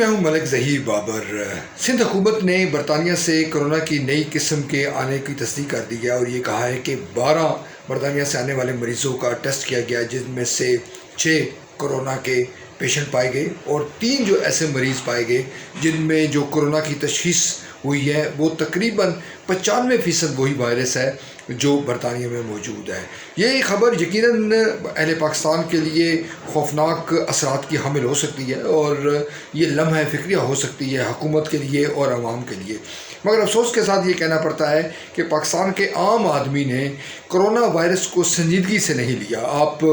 मैं हूं मलिक ज़हीर बाबर। सिंध हुकूमत ने बरतानिया से कोरोना की नई किस्म के आने की तस्दीक कर दी है और ये कहा है कि 12 बरतानिया से आने वाले मरीज़ों का टेस्ट किया गया, जिनमें से 6 कोरोना के पेशेंट पाए गए और 3 जो ऐसे मरीज़ पाए गए जिनमें जो कोरोना की तशख़ीस हुई है वो तकरीबन 95% वही वायरस है जो बरतानिया में मौजूद है। ये खबर यकीनन अहले पाकिस्तान के लिए खौफनाक असरात की हामिल हो सकती है और ये लम्हा फ़िक्रिया हो सकती है हुकूमत के लिए और आवाम के लिए। मगर अफसोस के साथ ये कहना पड़ता है कि पाकिस्तान के आम आदमी ने कोरोना वायरस को संजीदगी से नहीं लिया। आप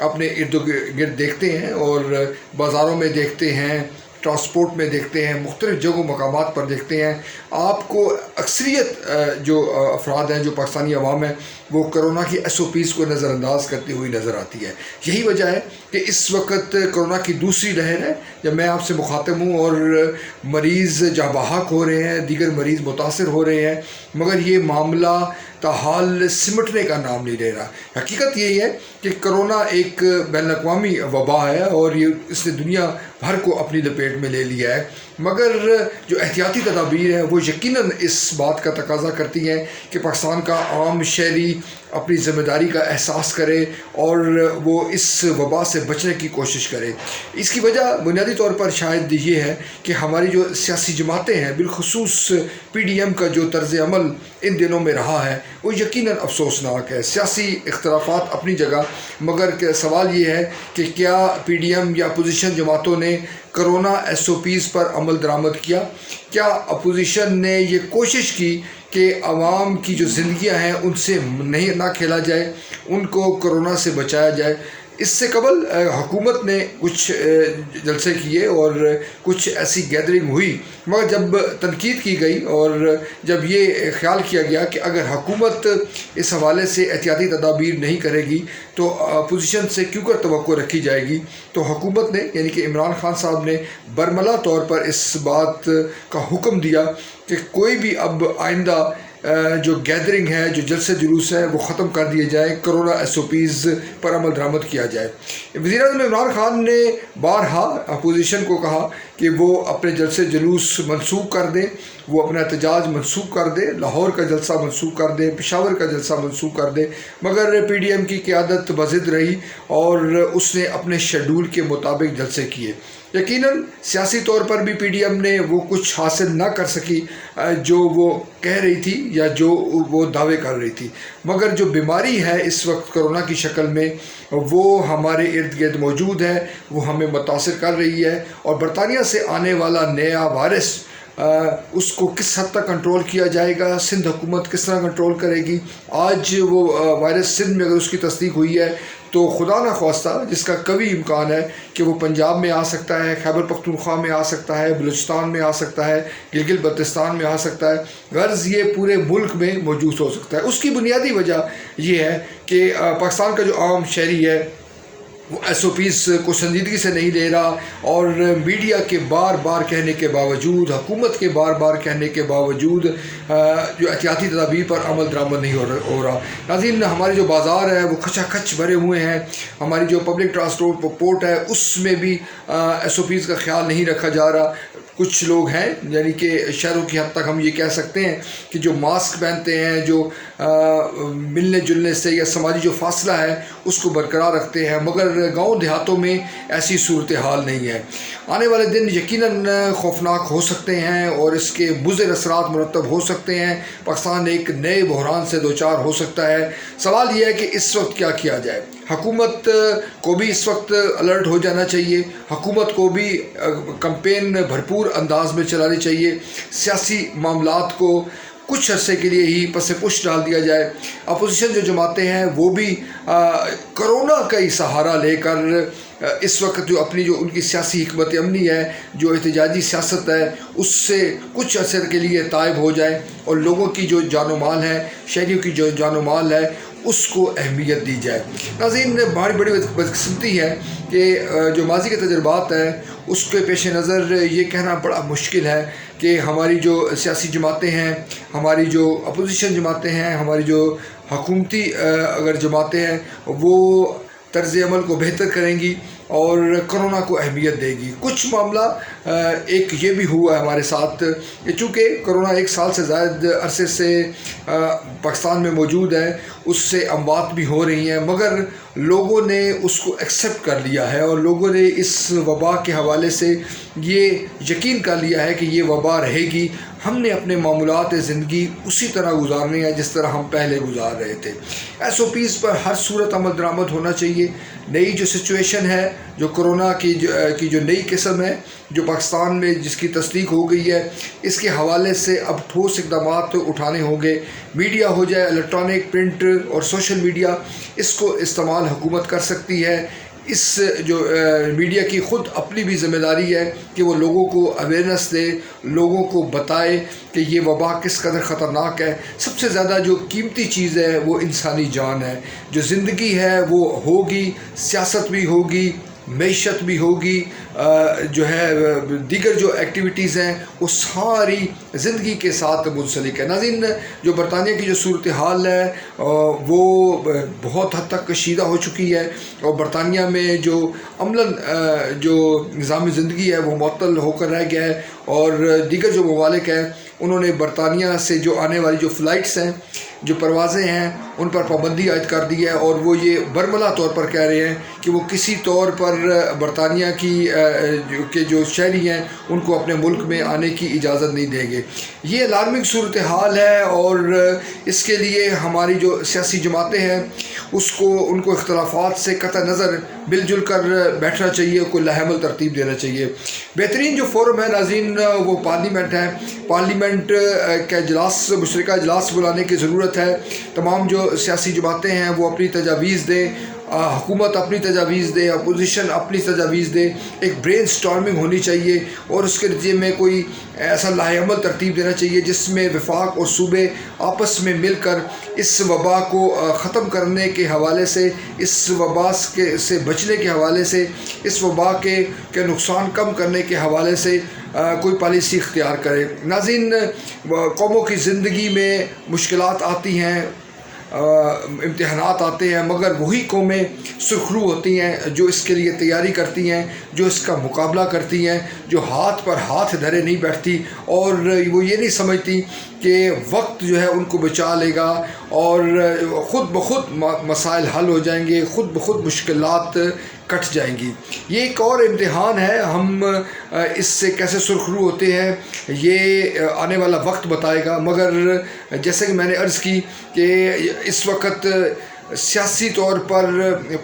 अपने इर्द गिर्द देखते हैं और बाज़ारों में देखते हैं, ट्रांसपोर्ट में देखते हैं, मुख्तलिफ़ जगहों मकामात पर देखते हैं, आपको अक्सरियत जो अफराद हैं, जो पाकिस्तानी अवाम है, वो कोरोना की SOPs को नज़रअंदाज करती हुई नज़र आती है। यही वजह है कि इस वक्त कोरोना की दूसरी लहर है जब मैं आपसे मुखातिब हूँ और मरीज़ जाँ बहक हो रहे हैं, दीगर मरीज़ मुतासर हो रहे हैं, मगर ये मामला ताहाल सिमटने का नाम नहीं ले रहा। हकीकत यही है कि कोरोना एक बैनुल-अक़वामी वबा है और ये इसने दुनिया भर को अपनी लपेट में ले लिया है, मगर जो एहतियाती तदाबीर है वो यकीनन इस बात का तकाज़ा करती हैं कि पाकिस्तान का आम शहरी अपनी ज़िम्मेदारी का एहसास करे और वो इस वबा से बचने की कोशिश करे। इसकी वजह बुनियादी तौर पर शायद ये है कि हमारी जो सियासी जमातें हैं, बिलखुसूस PDM का जो तर्ज़ अमल इन दिनों में रहा है वो यकीनन अफसोसनाक है। सियासी इख्तलाफात अपनी जगह, मगर सवाल ये है कि क्या PDM या अपोजिशन जमातों ने कोरोना SOPs पर अमल दरामद किया? क्या अपोजिशन ने ये कोशिश की कि आवाम की जो ज़िंदगियां हैं उनसे ना खेला जाए, उनको कोरोना से बचाया जाए? इससे कबल हुकूमत ने कुछ जलसे किए और कुछ ऐसी गैदरिंग हुई, मगर जब तनकीद की गई और जब ये ख्याल किया गया कि अगर हुकूमत इस हवाले से एहतियाती तदाबीर नहीं करेगी तो अपोजिशन से क्यों कर तवक्को रखी जाएगी, तो हुकूमत ने यानी कि इमरान खान साहब ने बरमला तौर पर इस बात का हुक्म दिया कि कोई भी अब आइंदा जो गैदरिंग है, जो जलसे जुलूस है, वो ख़त्म कर दिए जाए, कोरोना SOPs पर अमल दरामद किया जाए। वज़ीर-ए-आज़म इमरान खान ने बारहा अपोजिशन को कहा कि वो अपने जलसे जुलूस मनसूख कर दें, वो अपना एहतजाज मनसूख कर दें, लाहौर का जलसा मनसूख कर दें, पेशावर का जलसा मनसूख कर दें, मगर PDM की क़यादत बज़िद रही और उसने अपने शेड्यूल के मुताबिक जलसे किए। यकीनन सियासी तौर पर भी PDM ने वो कुछ हासिल ना कर सकी जो वो कह रही थी या जो वो दावे कर रही थी, मगर जो बीमारी है इस वक्त कोरोना की शक्ल में वो हमारे इर्द गिर्द मौजूद है, वो हमें मुतासिर कर रही है और बरतानिया से आने वाला नया वायरस उसको किस हद तक कंट्रोल किया जाएगा, सिंध हुकूमत किस तरह कंट्रोल करेगी। आज वो वायरस सिंध में अगर उसकी तस्दीक हुई है तो खुदा न ख्वास्ता जिसका कभी इम्कान है कि वो पंजाब में आ सकता है, खैबर पख्तूनख्वा में आ सकता है, बलूचिस्तान में आ सकता है, गिलगित बल्तिस्तान में आ सकता है, गर्ज़ ये पूरे मुल्क में मौजूद हो सकता है। उसकी बुनियादी वजह यह है कि पाकिस्तान का जो आम शहरी है वो SOPs को संजीदगी से नहीं ले रहा और मीडिया के बार बार कहने के बावजूद, हुकूमत के बार बार कहने के बावजूद जो एहतियाती तदाबीर पर अमल दरामद नहीं हो रहा। नाज़रीन, हमारे जो बाज़ार है वो खचाखच भरे हुए हैं, हमारी जो पब्लिक ट्रांसपोर्ट है उसमें भी SOPs का ख्याल नहीं रखा जा रहा। कुछ लोग हैं यानी कि शहरों की हद तक हम ये कह सकते हैं कि जो मास्क पहनते हैं, जो मिलने जुलने से या समाजी जो फासला है उसको बरकरार रखते हैं, मगर गांव देहातों में ऐसी सूरत हाल नहीं है। आने वाले दिन यकीनन खौफनाक हो सकते हैं और इसके मुज़र असरात मुरतब हो सकते हैं। पाकिस्तान एक नए बहरान से दो चार हो सकता है। सवाल यह है कि इस वक्त क्या किया जाए। हुकूमत को भी इस वक्त अलर्ट हो जाना चाहिए, हुकूमत को भी कैंपेन भरपूर अंदाज में चलानी चाहिए, सियासी मामलात को कुछ अरसे के लिए ही पस पुश डाल दिया जाए। अपोजिशन जो जमातें हैं वो भी कोरोना का ही सहारा लेकर इस वक्त जो अपनी जो उनकी सियासी हिकमत अमनी है, जो एहतजाजी सियासत है, उससे कुछ अरसे के लिए तायब हो जाए और लोगों की जो जानो माल है, शहरियों की जो जानो माल है, उसको अहमियत दी जाए। नाज़रीन, बड़ी बदकिस्मती है कि जो माजी के तजुर्बात हैं उसके पेश नज़र ये कहना बड़ा मुश्किल है कि हमारी जो सियासी जमातें हैं, हमारी जो अपोजिशन जमातें हैं, हमारी जो हुकूमती अगर जमातें हैं वो तर्ज़ अमल को बेहतर करेंगी اور کرونا کو اہمیت دے گی۔ کچھ معاملہ ایک یہ بھی ہوا ہے ہمارے ساتھ کہ چونکہ کرونا 1 سال سے زائد عرصے سے پاکستان میں موجود ہے، اس سے اموات بھی ہو رہی ہیں، مگر لوگوں نے اس کو ایکسیپٹ کر لیا ہے اور لوگوں نے اس وبا کے حوالے سے یہ یقین کر لیا ہے کہ یہ وبا رہے گی۔ ہم نے اپنے معمولات زندگی اسی طرح گزارنی ہے جس طرح ہم پہلے گزار رہے تھے۔ SOPs پر ہر صورت عمل درآمد ہونا چاہیے۔ نئی جو سچویشن ہے، جو کرونا کی جو نئی قسم ہے جو پاکستان میں جس کی تصدیق ہو گئی ہے، اس کے حوالے سے اب ٹھوس اقدامات اٹھانے ہوں گے۔ میڈیا ہو جائے الیکٹرانک، پرنٹ اور سوشل میڈیا، اس کو استعمال حکومت کر سکتی ہے۔ اس جو میڈیا کی خود اپنی بھی ذمہ داری ہے کہ وہ لوگوں کو اویئرنیس دے، لوگوں کو بتائے کہ یہ وبا کس قدر خطرناک ہے۔ سب سے زیادہ جو قیمتی چیز ہے وہ انسانی جان ہے۔ جو زندگی ہے وہ ہوگی، سیاست بھی ہوگی، معیشت بھی ہوگی، جو ہے دیگر جو ایکٹیویٹیز ہیں وہ ساری زندگی کے ساتھ منسلک ہے۔ ناظرین، جو برطانیہ کی جو صورتحال ہے وہ بہت حد تک کشیدہ ہو چکی ہے، اور برطانیہ میں جو عملاً جو نظام زندگی ہے وہ معطل ہو کر رہ گیا ہے، اور دیگر جو ممالک ہیں انہوں نے برطانیہ سے جو آنے والی جو فلائٹس ہیں، جو پروازیں ہیں، ان پر پابندی عائد کر دی ہے، اور وہ یہ برملا طور پر کہہ رہے ہیں کہ وہ کسی طور پر برطانیہ کے جو شہری ہیں ان کو اپنے ملک میں آنے کی اجازت نہیں دیں گے۔ یہ الارمنگ صورتحال ہے، اور اس کے لیے ہماری جو سیاسی جماعتیں ہیں ان کو اختلافات سے قطع نظر مل جل کر بیٹھنا چاہیے، کوئی لاہعمل ترتیب دینا چاہیے۔ بہترین جو فورم ہے ناظرین وہ پارلیمنٹ ہے۔ پارلیمنٹ کا اجلاس، مشترکہ اجلاس بلانے کی ضرورت ہے۔ تمام جو سیاسی جماعتیں ہیں وہ اپنی تجاویز دیں، حکومت اپنی تجاویز دے، اپوزیشن اپنی تجاویز دے، ایک برین سٹارمنگ ہونی چاہیے، اور اس کے نتیجے میں کوئی ایسا لاہ عمل ترتیب دینا چاہیے جس میں وفاق اور صوبے آپس میں مل کر اس وبا کو ختم کرنے کے حوالے سے، اس وبا سے بچنے کے حوالے سے، اس وبا کے نقصان کم کرنے کے حوالے سے کوئی پالیسی اختیار کرے۔ ناظرین، قوموں کی زندگی میں مشکلات آتی ہیں، امتحانات آتے ہیں، مگر وہی قومیں سرخرو ہوتی ہیں جو اس کے لیے تیاری کرتی ہیں، جو اس کا مقابلہ کرتی ہیں، جو ہاتھ پر ہاتھ دھرے نہیں بیٹھتی، اور وہ یہ نہیں سمجھتی کہ وقت جو ہے ان کو بچا لے گا اور خود بخود مسائل حل ہو جائیں گے، خود بخود مشکلات کٹ جائیں گی۔ یہ ایک اور امتحان ہے، ہم اس سے کیسے سرخرو ہوتے ہیں یہ آنے والا وقت بتائے گا، مگر جیسے کہ میں نے عرض کی کہ اس وقت سیاسی طور پر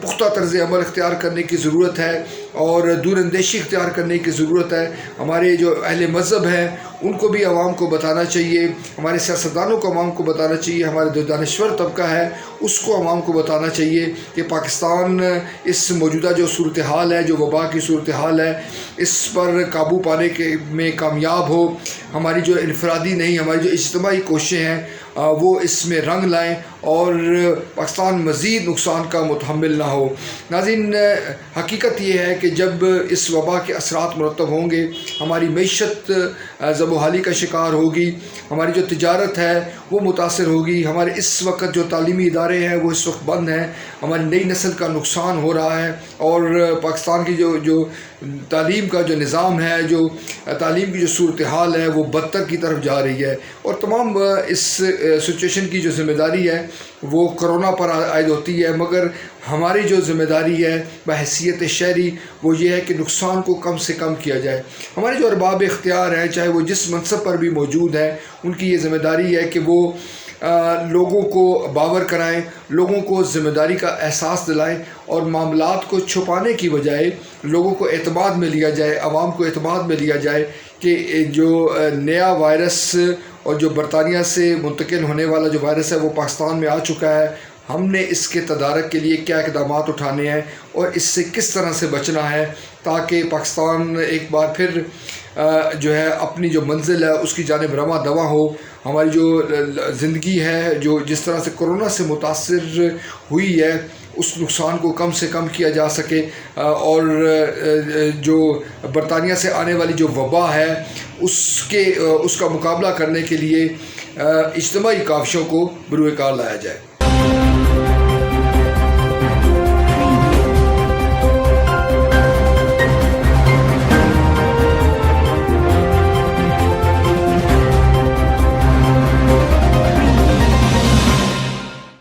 پختہ طرز عمل اختیار کرنے کی ضرورت ہے اور دور اندیشی اختیار کرنے کی ضرورت ہے۔ ہمارے جو اہل مذہب ہیں ان کو بھی عوام کو بتانا چاہیے، ہمارے سیاستدانوں کو عوام کو بتانا چاہیے، ہمارے جو دانشور طبقہ ہے اس کو عوام کو بتانا چاہیے کہ پاکستان اس موجودہ جو صورتحال ہے، جو وبا کی صورتحال ہے، اس پر قابو پانے میں کامیاب ہو۔ ہماری جو انفرادی نہیں، ہماری جو اجتماعی کوششیں ہیں وہ اس میں رنگ لائیں اور پاکستان مزید نقصان کا متحمل نہ ہو۔ ناظرین، حقیقت یہ ہے کہ جب اس وبا کے اثرات مرتب ہوں گے، ہماری معیشت زب و حالی کا شکار ہوگی، ہماری جو تجارت ہے وہ متاثر ہوگی، ہمارے اس وقت جو تعلیمی ادارے ہیں وہ اس وقت بند ہیں، ہماری نئی نسل کا نقصان ہو رہا ہے، اور پاکستان کی جو تعلیم کا جو نظام ہے، جو تعلیم کی جو صورتحال ہے وہ بدتر کی طرف جا رہی ہے، اور تمام اس سچویشن کی جو ذمہ داری ہے وہ کرونا پر عائد ہوتی ہے، مگر ہماری جو ذمہ داری ہے بحیثیت شہری وہ یہ ہے کہ نقصان کو کم سے کم کیا جائے۔ ہمارے جو ارباب اختیار ہیں، چاہے وہ جس منصب پر بھی موجود ہیں، ان کی یہ ذمہ داری ہے کہ وہ لوگوں کو باور کرائیں، لوگوں کو ذمہ داری کا احساس دلائیں، اور معاملات کو چھپانے کی بجائے لوگوں کو اعتماد میں لیا جائے، عوام کو اعتماد میں لیا جائے کہ جو نیا وائرس اور جو برطانیہ سے منتقل ہونے والا جو وائرس ہے وہ پاکستان میں آ چکا ہے، ہم نے اس کے تدارک کے لیے کیا اقدامات اٹھانے ہیں اور اس سے کس طرح سے بچنا ہے، تاکہ پاکستان ایک بار پھر جو ہے اپنی جو منزل ہے اس کی جانب رواں دواں ہو۔ ہماری جو زندگی ہے جو جس طرح سے کرونا سے متاثر ہوئی ہے اس نقصان کو کم سے کم کیا جا سکے، اور جو برطانیہ سے آنے والی جو وبا ہے اس کا مقابلہ کرنے کے لیے اجتماعی کاوشوں کو بروئے کار لایا جائے۔